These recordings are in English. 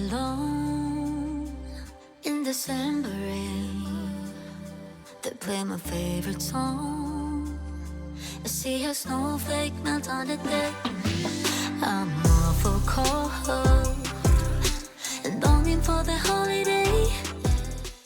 alone in December rain. They play my favorite song. I see a snowflake melt on the deck. I'm awful cold and longing for the holiday.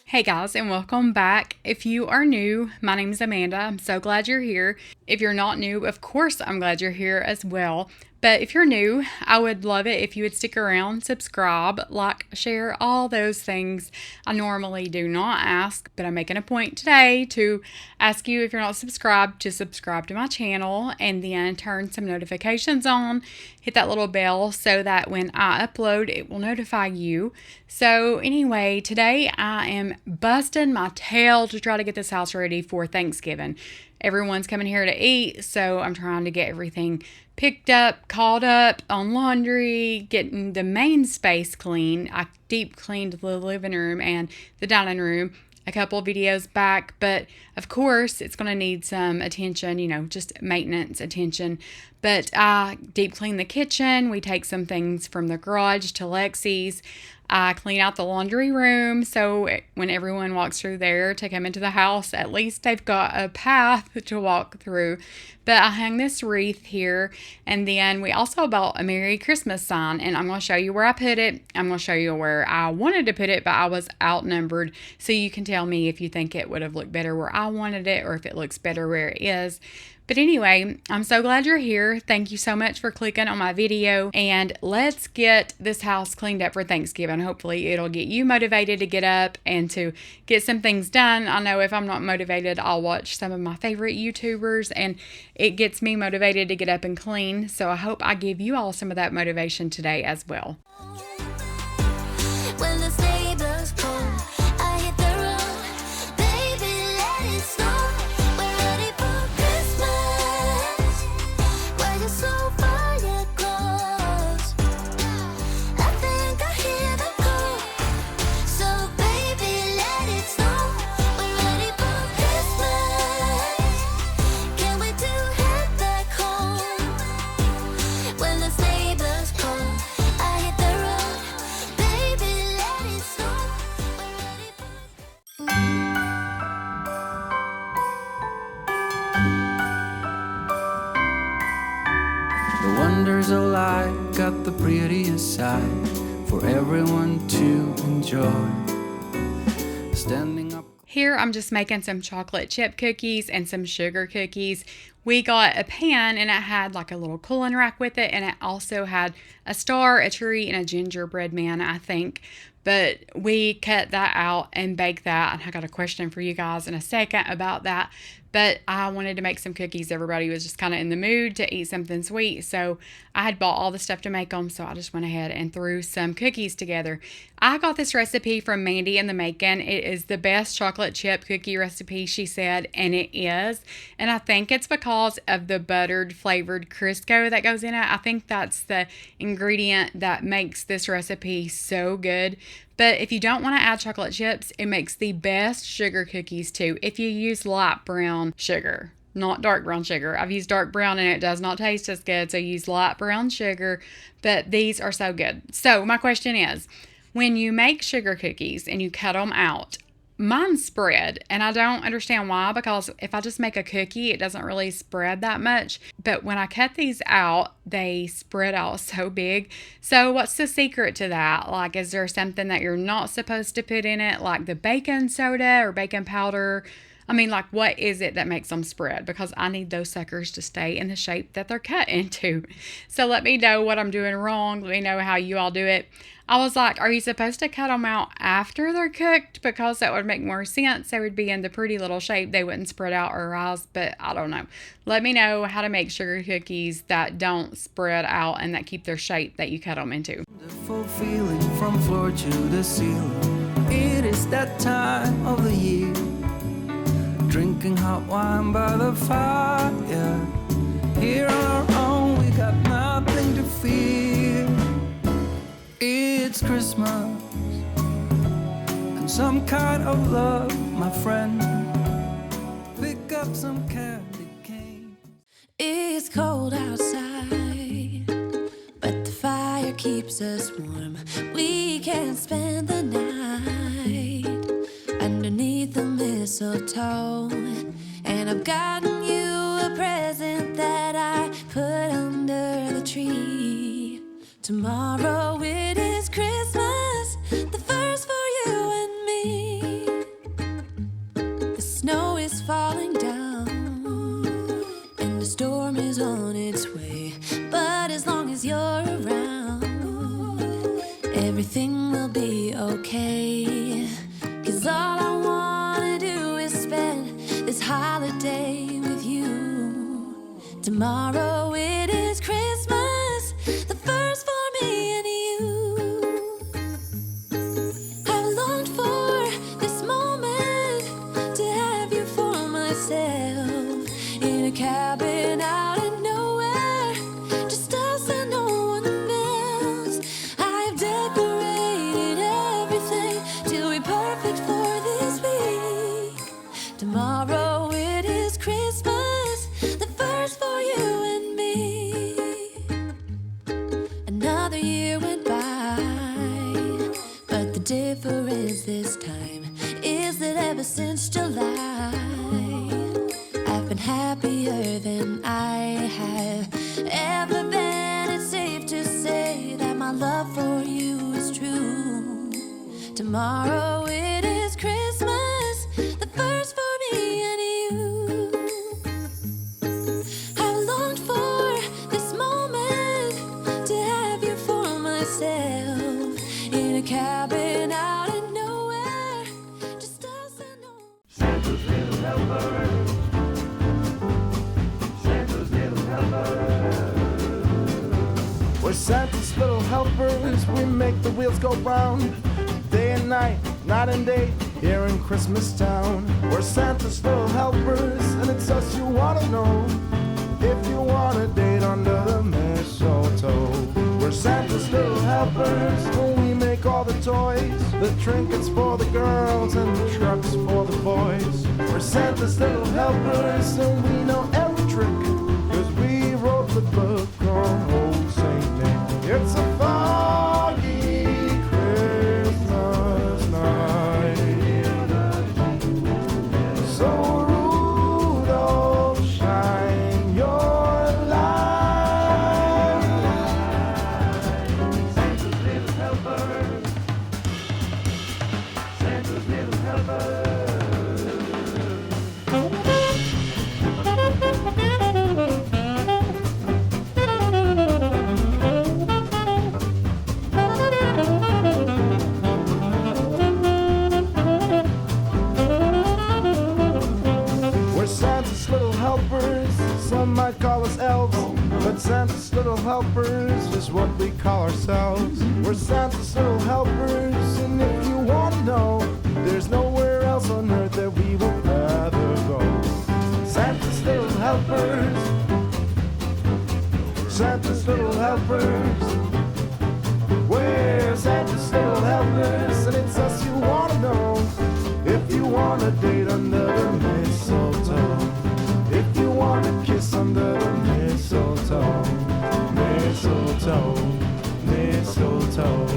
Hey guys, and welcome back. If you are new, my name is Amanda. I'm so glad you're here. If you're not new, of course, I'm glad you're here as well. But if you're new, I would love it if you would stick around, subscribe, like, share, all those things I normally do not ask, but I'm making a point today to ask you, if you're not subscribed, to subscribe to my channel and then turn some notifications on. Hit that little bell so that when I upload, it will notify you. So anyway, today I am busting my tail to try to get this house ready for Thanksgiving. Everyone's coming here to eat, so I'm trying to get everything picked up, caught up on laundry, getting the main space clean. I deep cleaned the living room and the dining room a couple of videos back, but of course it's going to need some attention, just maintenance attention. But I deep clean the kitchen. We take some things from the garage to Lexi's. I clean out the laundry room, so when everyone walks through there to come into the house, at least they've got a path to walk through. But I hung this wreath here, and then we also bought a Merry Christmas sign, and I'm going to show you where I put it. I'm going to show you where I wanted to put it, but I was outnumbered, so you can tell me if you think it would have looked better where I wanted it or if it looks better where it is. But anyway, I'm so glad you're here. Thank you so much for clicking on my video, and let's get this house cleaned up for Thanksgiving. Hopefully it'll get you motivated to get up and to get some things done. I know if I'm not motivated, I'll watch some of my favorite YouTubers, and it gets me motivated to get up and clean. So I hope I give you all some of that motivation today as well. When the sleigh blows cold, I hit the road. Baby, let it snow. We're ready for Christmas. We're just so far yet close. I think I hear them call. So baby, let it snow. We're ready for Christmas. Can't wait to head back home. When the sleigh blows cold, I hit the road. Baby, let it snow. We're ready for The wonders of life got the prettiest side for everyone to enjoy. Standing up. Here I'm just making some chocolate chip cookies and some sugar cookies. We got a pan and it had like a little cooling rack with it, and it also had a star, a tree, and a gingerbread man, I think. But we cut that out and baked that, and I got a question for you guys in a second about that. But I wanted to make some cookies. Everybody was just kind of in the mood to eat something sweet, so I had bought all the stuff to make them, so I just went ahead and threw some cookies together. I got this recipe from Mandy in the Making. It is the best chocolate chip cookie recipe, she said, and it is. And I think it's because of the buttered flavored Crisco that goes in it. I think that's the ingredient that makes this recipe so good. But if you don't want to add chocolate chips, it makes the best sugar cookies too if you use light brown sugar, not dark brown sugar. I've used dark brown and it does not taste as good, so use light brown sugar, but these are so good. So my question is, when you make sugar cookies and you cut them out, mine spread, and I don't understand why, because if I just make a cookie, it doesn't really spread that much. But when I cut these out, they spread out so big. So what's the secret to that? Like, is there something that you're not supposed to put in it, like the baking soda or baking powder? I mean, like, what is it that makes them spread? Because I need those suckers to stay in the shape that they're cut into. So let me know what I'm doing wrong. Let me know how you all do it. I was like, are you supposed to cut them out after they're cooked? Because that would make more sense. They would be in the pretty little shape. They wouldn't spread out or rise, but I don't know. Let me know how to make sugar cookies that don't spread out and that keep their shape that you cut them into. Wonderful feeling from floor to the ceiling. It is that time of the year. Drinking hot wine by the fire. Here on our own, we got nothing to fear. It's Christmas and some kind of love, my friend. Pick up some candy cane. It's cold outside, but the fire keeps keeps us warm. We can spend the night underneath the mistletoe. And I've gotten you a present that I put under the tree. Tomorrow it is Christmas, the first for you and me. The snow is falling down and the storm is on its way. But as long as you're around, everything will be okay. 'Cause all I wanna do is spend this holiday with you. Tomorrow it is Christmas, the first for me and you. I've longed for this moment to have you for myself in a cabin out in nowhere, just us and no one else. I've decorated everything to be perfect for this week. Tomorrow it is Christmas, the first for you and me. Another year went by, but the difference this time is that ever since July, I've been happier than I have ever been. It's safe to say that my love for you is true. Tomorrow it is Christmas, the first for me and you. I've longed for this moment to have you for myself in a cabin out in nowhere, just us and no one. Santa's little helper. Santa's little helper. We're Santa's little helpers. We make the wheels go round. Day and night and day, here in Christmas Town. We're Santa's little helpers, and it's us you wanna know. If you want a date under the mistletoe. We're Santa's little helpers, and we make all the toys, the trinkets for the girls and the trucks for the boys. We're Santa's little helpers, and we know every trick, 'cause we wrote the book on Old Saint Nick. It's a foggy Christmas night, so Rudolph, shine your light. Santa's little helper. Santa's little helper. We're Santa's little helpers, some might call us elves, but Santa's little helpers is what we call ourselves. We're Santa's little helpers, and if you want to know, there's nowhere else on earth that we would rather go. Santa's little helpers. Santa's little helpers. We're Santa's little helpers, and it's us you want to know. If you want a date under the mistletoe, if you want a kiss under the mistletoe, mistletoe, mistletoe,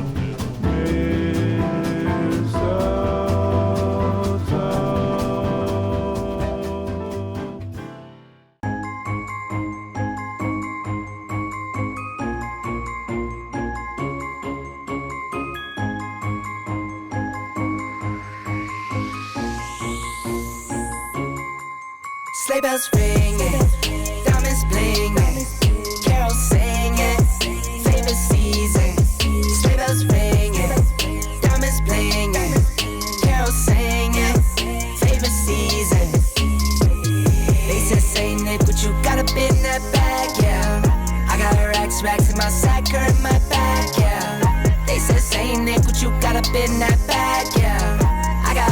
Sleigh bells ringing, diamonds blinging, carols singing, favorite season. Sleigh bells ringing, diamonds blinging, carols singing, favorite season. They said, Saint Nick, what you got up in that bag, yeah? I got racks in my sack or in my bag, yeah. They said, Saint Nick, what you got up in that bag, yeah? I got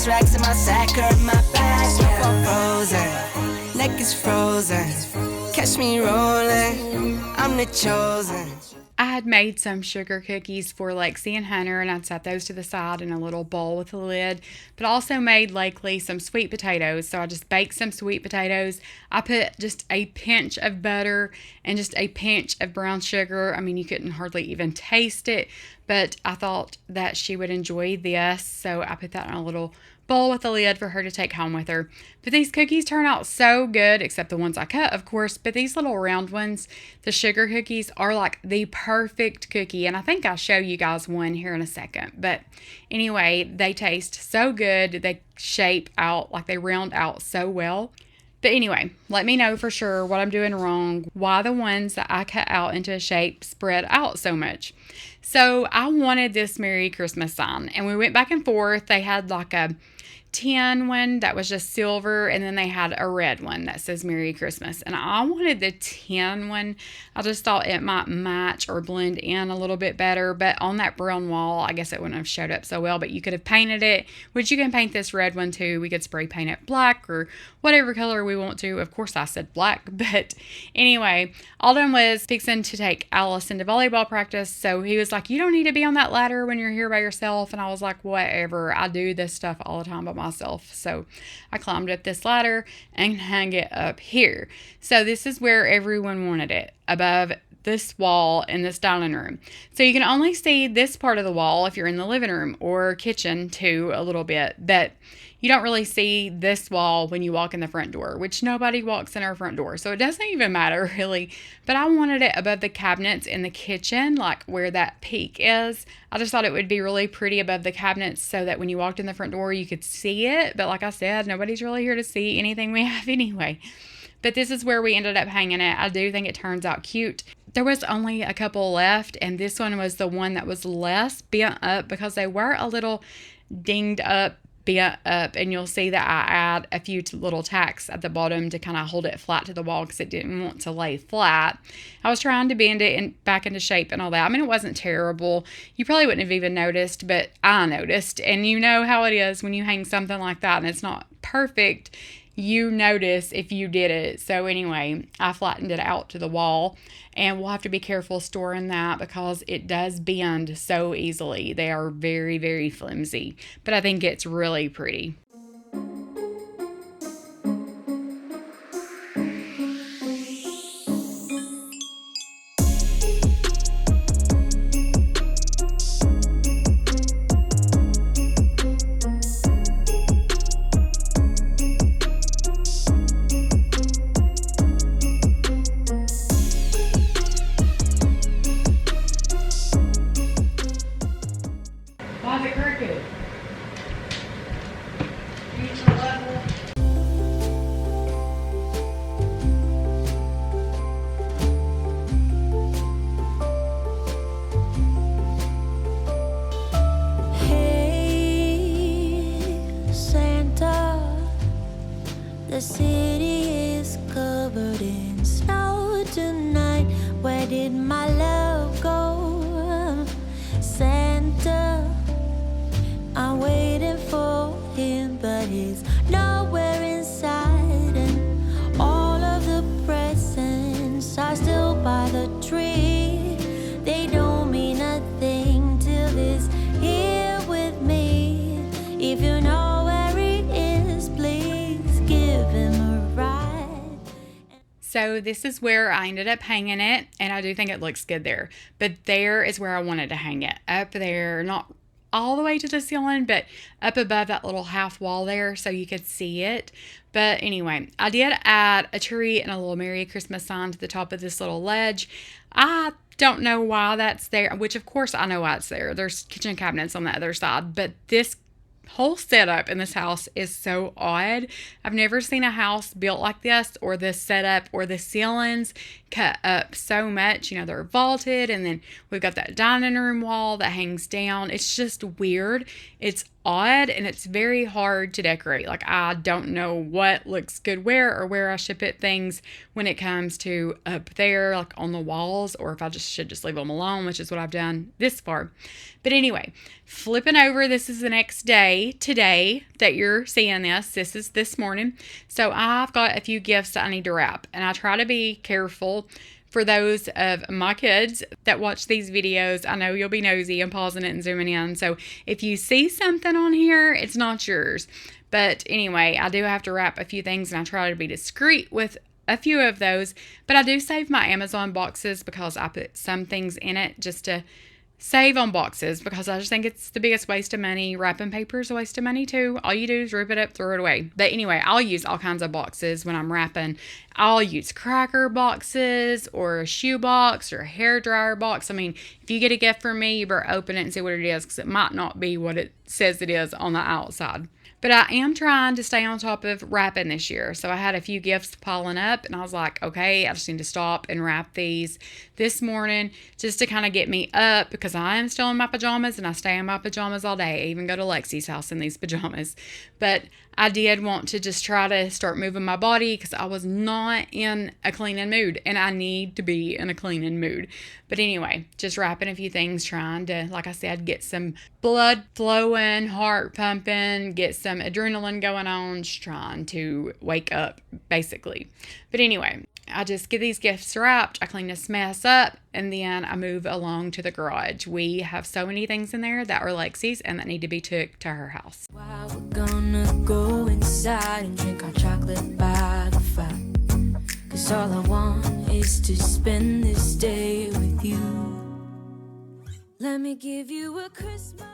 racks in my sack or in my bag, yeah. Snowfall frozen, neck is frozen, catch me rolling, I'm the chosen. I I had made some sugar cookies for Lexi and Hunter, and I'd set those to the side in a little bowl with a lid, but also made Lakely some sweet potatoes. So I just baked some sweet potatoes. I put just a pinch of butter and just a pinch of brown sugar. I mean, you couldn't hardly even taste it, but I thought that she would enjoy this, so I put that in a little bowl with a lid for her to take home with her. But these cookies turn out so good, except the ones I cut, of course. But these little round ones, the sugar cookies, are like the perfect cookie. And I think I'll show you guys one here in a second. But anyway, they taste so good. They shape out, like they round out so well. But anyway, let me know for sure what I'm doing wrong, why the ones that I cut out into a shape spread out so much. So I wanted this Merry Christmas sign, and we went back and forth. They had like a tin one that was just silver, and then they had a red one that says Merry Christmas, and I wanted the tin one. I just thought it might match or blend in a little bit better, but on that brown wall, I guess it wouldn't have showed up so well, but you could have painted it, which you can paint this red one too. We could spray paint it black or whatever color we want to. Of course I said black, but anyway, Alden was fixing to take Allison to volleyball practice, so he was like, you don't need to be on that ladder when you're here by yourself, and I was like, whatever, I do this stuff all the time by myself. So I climbed up this ladder and hung it up here. So this is where everyone wanted it, above this wall in this dining room. So you can only see this part of the wall if you're in the living room or kitchen too a little bit, but you don't really see this wall when you walk in the front door, which nobody walks in our front door, so it doesn't even matter really. But I wanted it above the cabinets in the kitchen, like where that peak is. I just thought it would be really pretty above the cabinets so that when you walked in the front door, you could see it. But like I said, nobody's really here to see anything we have anyway. But this is where we ended up hanging it. I do think it turns out cute. There was only a couple left, and this one was the one that was less bent up because they were a little dinged up, bent up, and you'll see that I add a few little tacks at the bottom to kind of hold it flat to the wall because it didn't want to lay flat. I was trying to bend it back into shape and all that. I mean, it wasn't terrible. You probably wouldn't have even noticed, but I noticed. And you know how it is when you hang something like that and it's not perfect. You notice if you did it. So anyway, I flattened it out to the wall, and we'll have to be careful storing that because it does bend so easily. They are very, very flimsy, but I think it's really pretty. Why the crooked? Reach your level. Hey, Santa, the city is covered in snow tonight. Where did my love go? Santa, I'm waiting for him, but he's nowhere inside. And all of the presents are still by the tree. They don't mean a thing till he's here with me. If you know where he is, please give him a ride. So this is where I ended up hanging it, and I do think it looks good there. But there is where I wanted to hang it. Up there, not all the way to the ceiling, but up above that little half wall there so you could see it. But anyway, I did add a tree and a little Merry Christmas sign to the top of this little ledge. I don't know why that's there, which of course I know why it's there. There's kitchen cabinets on the other side, but this whole setup in this house is so odd. I've never seen a house built like this, or this setup, or the ceilings cut up so much. You know, they're vaulted, and then we've got that dining room wall that hangs down. It's just weird. It's odd, and it's very hard to decorate. Like, I don't know what looks good where, or where I should put things when it comes to up there, like on the walls, or if I should just leave them alone, which is what I've done this far. But anyway, flipping over, this is the next day, today, that you're seeing this. This is this morning. So I've got a few gifts that I need to wrap, and I try to be careful For those of my kids that watch these videos, I know you'll be nosy and pausing it and zooming in. So if you see something on here, it's not yours. But anyway, I do have to wrap a few things, and I try to be discreet with a few of those. But I do save my Amazon boxes because I put some things in it just to save on boxes, because I just think it's the biggest waste of money. Wrapping paper is a waste of money too. All you do is rip it up, throw it away. But anyway, I'll use all kinds of boxes when I'm wrapping. I'll use cracker boxes or a shoe box or a hairdryer box. I mean, if you get a gift from me, you better open it and see what it is, because it might not be what it says it is on the outside. But I am trying to stay on top of wrapping this year. So I had a few gifts piling up, and I was like, okay, I just need to stop and wrap these this morning just to kind of get me up, because I am still in my pajamas, and I stay in my pajamas all day. I even go to Lexi's house in these pajamas. But I did want to just try to start moving my body, because I was not in a cleaning mood, and I need to be in a cleaning mood. But anyway, just wrapping a few things, trying to, like I said, get some blood flowing, heart pumping, get some adrenaline going on, just trying to wake up, basically. But anyway, I just get these gifts wrapped, I clean this mess up, and then I move along to the garage. We have so many things in there that are Lexi's and that need to be took to her house. Wow, we're gonna go inside and drink our chocolate by the fire. 'Cause all I want is to spend this day with you. Let me give you a Christmas.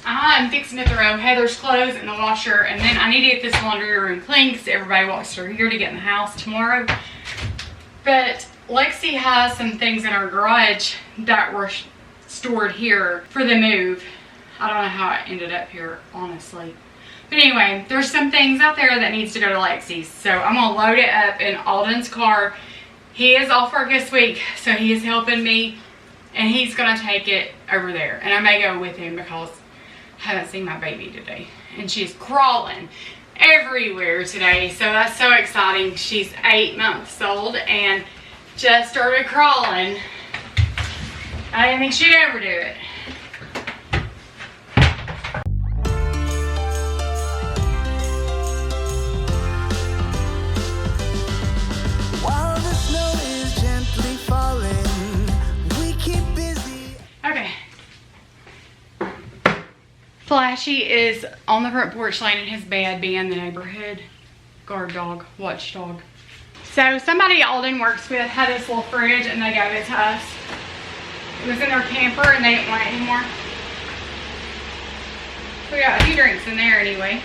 I'm fixing to throw Heather's clothes in the washer, and then I need to get this laundry room clean because everybody walks through here to get in the house tomorrow. But Lexi has some things in our garage that were stored here for the move. I don't know how it ended up here, honestly. But anyway, there's some things out there that needs to go to Lexi's. So I'm going to load it up in Alden's car. He is off work this week, so he is helping me, and he's going to take it over there. And I may go with him because I haven't seen my baby today, and she's crawling everywhere today. So that's so exciting. She's 8 months old and just started crawling. I didn't think she'd ever do it. While the snow is gently falling, we keep busy. Okay. Flashy is on the front porch laying in his bed, being the neighborhood guard dog, watchdog. So somebody Alden works with had this little fridge, and they gave it to us. It was in their camper and they didn't want it anymore. We got a few drinks in there anyway.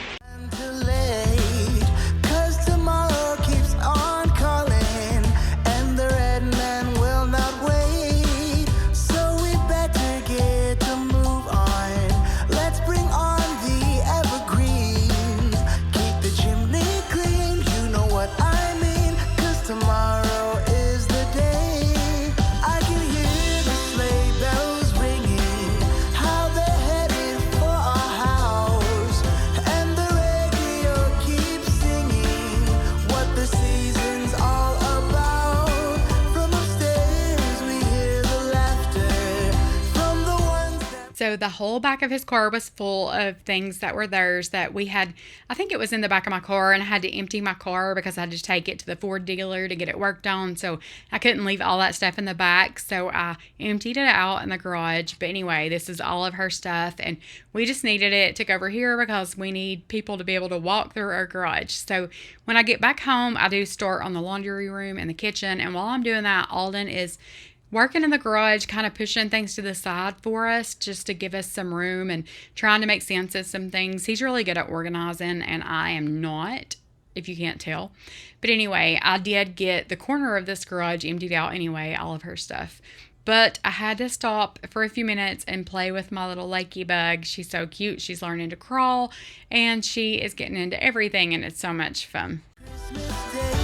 Too late, 'cause tomorrow keeps on calling, and the red man will not wait. So we better get to move on. Let's bring on the evergreens. Keep the chimney clean, you know what I mean. 'Cause tomorrow is the day. I can hear the sleigh bells ringing, how they're headed for our house. And the radio keeps singing what the season's all about. From upstairs we hear the laughter from the ones that So the whole back of his car was full of things that were theirs that we had. I think it was in the back of my car, and I had to empty my car because I had to take it to the Ford dealer to get it worked on. So I couldn't leave all that stuff in the back. So I emptied it out in the garage. But anyway, this is all of her stuff, and we just needed it took over here because we need people to be able to walk through our garage. So when I get back home, I do start on the laundry room and the kitchen. And while I'm doing that, Alden is working in the garage, kind of pushing things to the side for us just to give us some room and trying to make sense of some things. He's really good at organizing, and I am not, if you can't tell. But anyway, I did get the corner of this garage emptied out anyway, all of her stuff. But I had to stop for a few minutes and play with my little Lakey bug. She's so cute. She's learning to crawl, and she is getting into everything, and it's so much fun. Christmas Day.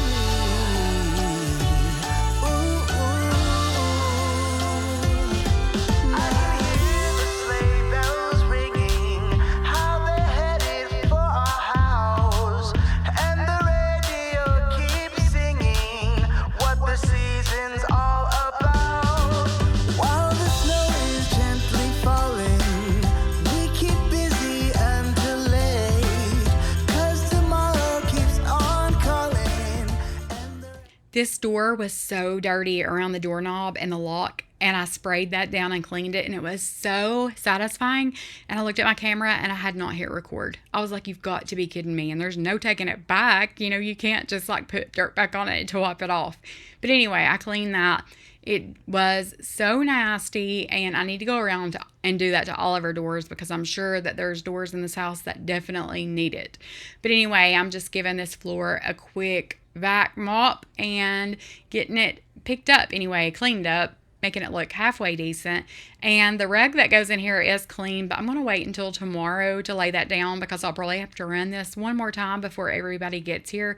I can hear the sleigh bells ringing, how they're headed for our house. And the radio keeps singing what the season's all about. While the snow is gently falling, we keep busy until late. 'Cause tomorrow keeps on calling. This door was so dirty around the doorknob and the lock, and I sprayed that down and cleaned it, and it was so satisfying. And I looked at my camera and I had not hit record. I was like, you've got to be kidding me. And there's no taking it back. You know, you can't just like put dirt back on it to wipe it off. But anyway, I cleaned that. It was so nasty, and I need to go around and do that to all of our doors because I'm sure that there's doors in this house that definitely need it. But anyway, I'm just giving this floor a quick vac mop and getting it picked up anyway, cleaned up, making it look halfway decent. And the rug that goes in here is clean, but I'm going to wait until tomorrow to lay that down because I'll probably have to run this one more time before everybody gets here.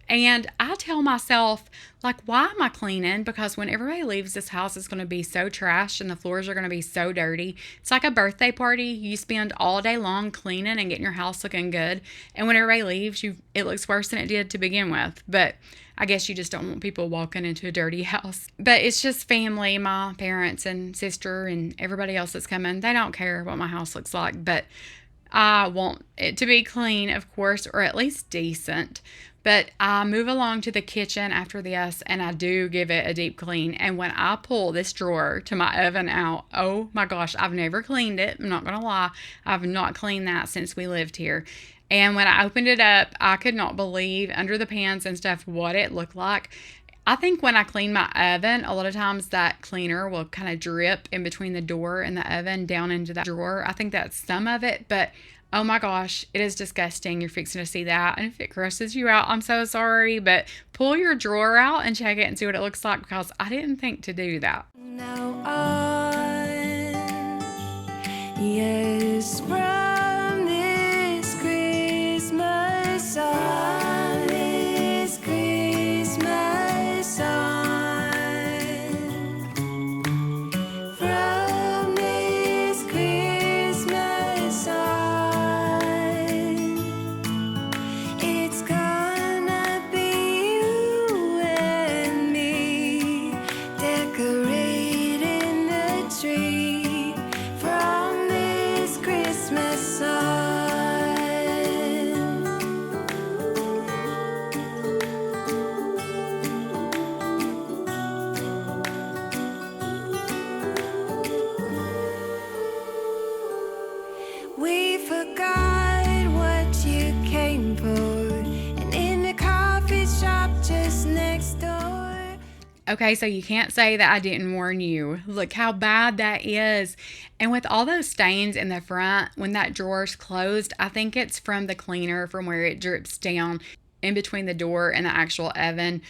And I tell myself, like, why am I cleaning? Because when everybody leaves, this house is going to be so trashed and the floors are going to be so dirty. It's like a birthday party. You spend all day long cleaning and getting your house looking good. And when everybody leaves, it looks worse than it did to begin with. But I guess you just don't want people walking into a dirty house. But it's just family, my parents and sister and everybody else that's coming. They don't care what my house looks like. But I want it to be clean, of course, or at least decent. But I move along to the kitchen after this, and I do give it a deep clean. And when I pull this drawer to my oven out, oh my gosh, I've never cleaned it. I'm not going to lie. I've not cleaned that since we lived here. And when I opened it up, I could not believe under the pans and stuff what it looked like. I think when I clean my oven, a lot of times that cleaner will kind of drip in between the door and the oven down into that drawer. I think that's some of it, but oh my gosh, it is disgusting. You're fixing to see that. And if it grosses you out, I'm so sorry, but pull your drawer out and check it and see what it looks like because I didn't think to do that. Now on, yes, from this Christmas on, this Christmas on, from this Christmas on, it's gonna be you and me decorating the tree from this Christmas on. We forgot what you came for, and in the coffee shop just next door. Okay, so you can't say that I didn't warn you. Look how bad that is. And with all those stains in the front, when that drawer's closed, I think it's from the cleaner, from where it drips down in between the door and the actual oven.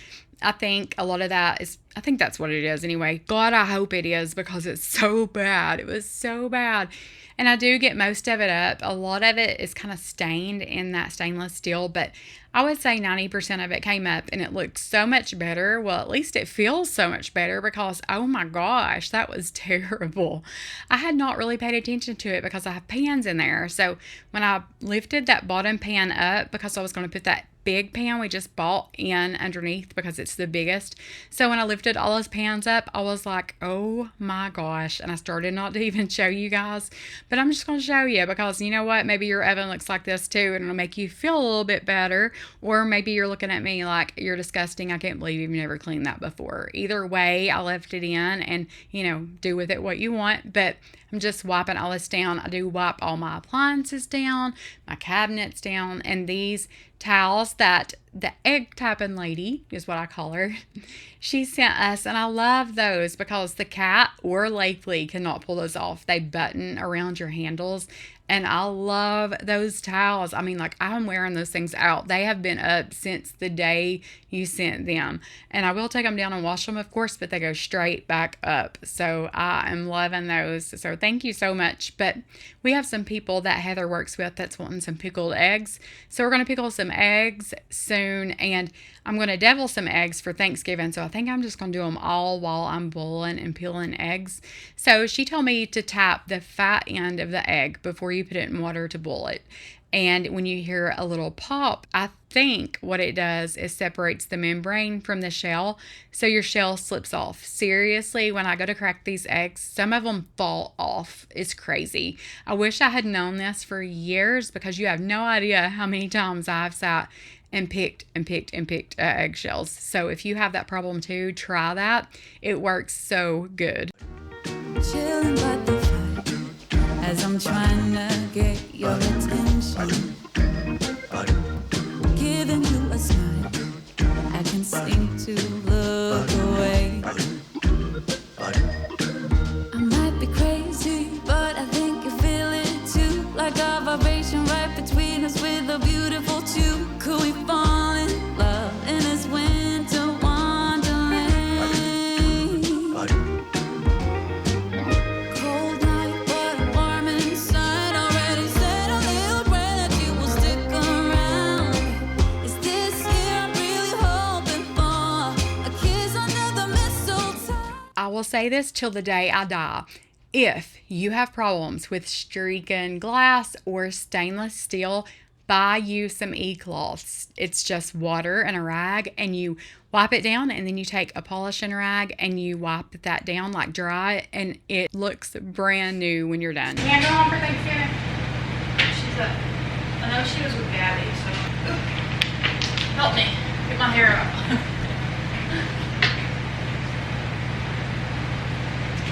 I think a lot of that is, I think that's what it is anyway. God, I hope it is because it's so bad. It was so bad. And I do get most of it up. A lot of it is kind of stained in that stainless steel, but I would say 90% of it came up and it looked so much better. Well, at least it feels so much better because, oh my gosh, that was terrible. I had not really paid attention to it because I have pans in there. So when I lifted that bottom pan up, because I was going to put that big pan we just bought in underneath because it's the biggest. So when I lifted all those pans up, I was like, oh my gosh. And I started not to even show you guys, but I'm just going to show you because you know what? Maybe your oven looks like this too, and it'll make you feel a little bit better. Or maybe you're looking at me like, you're disgusting. I can't believe you've never cleaned that before. Either way, I left it in and, you know, do with it what you want. But I'm just wiping all this down. I do wipe all my appliances down, my cabinets down, and these towels that the egg tapping lady is what I call her, she sent us, and I love those because the cat or Lakely cannot pull those off. They button around your handles, and I love those towels. I mean, like, I'm wearing those things out. They have been up since the day you sent them, and I will take them down and wash them, of course, but they go straight back up. So I am loving those. So thank you so much. But we have some people that Heather works with that's wanting some pickled eggs. So we're going to pickle some eggs soon, and I'm going to devil some eggs for Thanksgiving. So I think I'm just going to do them all while I'm boiling and peeling eggs. So she told me to tap the fat end of the egg before you put it in water to boil it. And when you hear a little pop, I think what it does is separates the membrane from the shell, so your shell slips off. Seriously, when I go to crack these eggs, some of them fall off. It's crazy. I wish I had known this for years, because you have no idea how many times I've sat and picked eggshells. So if you have that problem too, try that. It works so good. Chilling by the fire as I'm trying to get your attention. Giving you a smile, I can seem to look away. I might be crazy, but I think you feel it too. Like a vibration right between us with a beautiful tune. Could we fall in love in this winter wonderland? Cold night, but warm inside. Already said a little prayer that you will stick around. Is this year I'm really hoping for a kiss under the mistletoe? I will say this till the day I die. If you have problems with streaking glass or stainless steel, buy you some e-cloths. It's just water and a rag, and you wipe it down, and then you take a polishing rag and you wipe that down like dry, and it looks brand new when you're done. Can't go home for Thanksgiving. I know she was with Gabby, so help me get my hair up.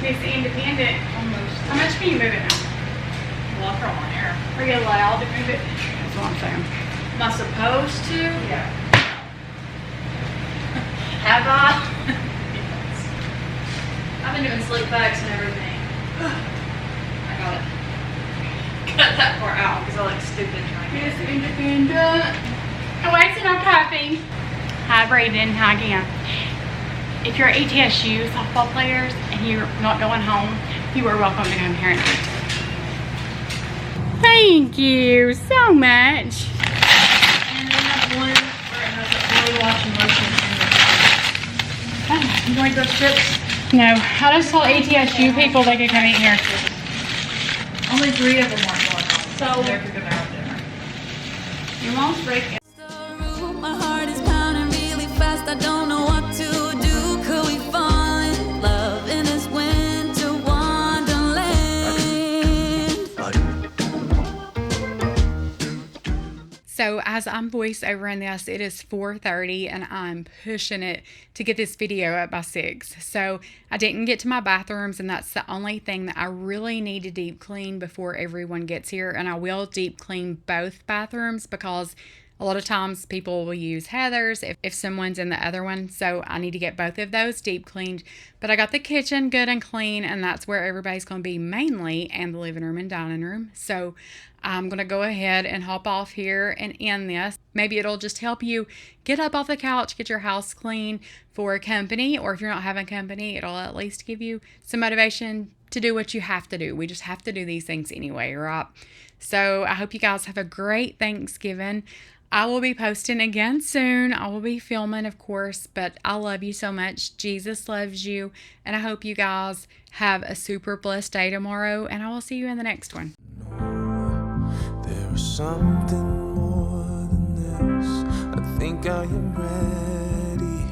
It's independent almost. How much can you move it now? Well, I'll throw my hair. Are you allowed to move it? That's what I'm saying. Am I supposed to? Yeah. Have I? Yes. I've been doing sleep bags and everything. I got it. Cut that part out because I look stupid trying to It's independent. Oh, wasting our coffee. Hi, Braden. Hi again. If you're ETSU softball players and you're not going home, you are welcome to come here and eat. Thank you so much. And then that blue, where it has that blue washing lotion in it. Oh, you want those chips? No, I just told ETSU people they could come eat here. Only 3 of them weren't going home. So they're gonna have dinner. Your mom's breaking. My heart is pounding really fast. I don't know what to do. Could we fall in love in this winter wonderland? So as I'm voiceovering this, it is 4:30 and I'm pushing it to get this video up by 6. So I didn't get to my bathrooms, and that's the only thing that I really need to deep clean before everyone gets here. And I will deep clean both bathrooms, because a lot of times people will use Heather's if someone's in the other one. So I need to get both of those deep cleaned. But I got the kitchen good and clean, and that's where everybody's going to be mainly, and the living room and dining room. So I'm going to go ahead and hop off here and end this. Maybe it'll just help you get up off the couch, get your house clean for company, or if you're not having company, it'll at least give you some motivation to do what you have to do. We just have to do these things anyway, right? So I hope you guys have a great Thanksgiving. I will be posting again soon. I will be filming, of course, but I love you so much. Jesus loves you, and I hope you guys have a super blessed day tomorrow, and I will see you in the next one. There is something more than this. I think I am ready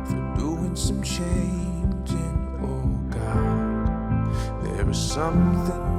for doing some changing. Oh God, there is something